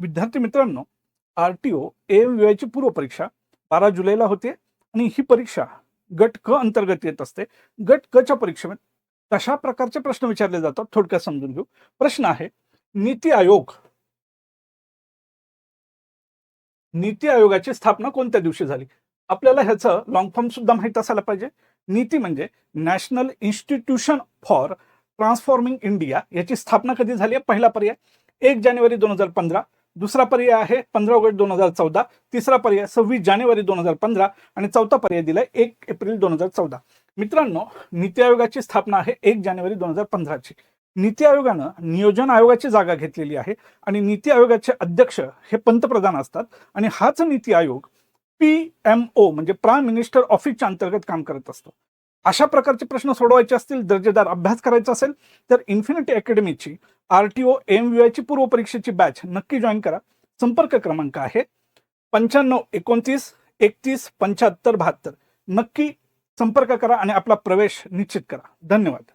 विद्यार्थी मित्रांनो, RTO AMVI ची पूर्व परीक्षा 12 जुलैला होते आणि ही परीक्षा गट क अंतर्गत येत असते. गट क च्या परीक्षेमध्ये कशा प्रकारचे प्रश्न विचारले जातात थोडक्यात समजून घेऊ. प्रश्न आहे, नीती आयोगाची स्थापना कोणत्या दिवशी झाली? आपल्याला ह्याचं लॉंग फॉर्म सुद्धा माहित असायला पाहिजे. नीती म्हणजे national institution for transforming India. याची स्थापना कधी झाली आहे? पहिला पर्याय 1 जानेवारी 2015, दुसरा पर्याय आहे 15 ऑगस्ट 2014, तिसरा पर्याय 26 जानेवारी 2015 आणि चौथा पर्याय दिलाय 1 एप्रिल 2014. मित्रांनो, नीती आयोगाची स्थापना आहे 1 जानेवारी 2015 ची. नीती आयोगानं नियोजन आयोगाची जागा घेतलेली आहे आणि नीती आयोगाचे अध्यक्ष हे पंतप्रधान असतात आणि हाच नीती आयोग PMO म्हणजे प्राईम मिनिस्टर ऑफिसच्या अंतर्गत काम करत असतो. अशा प्रकारचे प्रश्न सोडवायचे असतील, दर्जेदार अभ्यास करायचा असेल तर इन्फिनिटी अकॅडमीची आरटीओ AMVI ची पूर्व परीक्षेची बॅच नक्की जॉईन करा. संपर्क क्रमांक आहे 95 29 31 75 72. नक्की संपर्क करा आणि आपला प्रवेश निश्चित करा. धन्यवाद.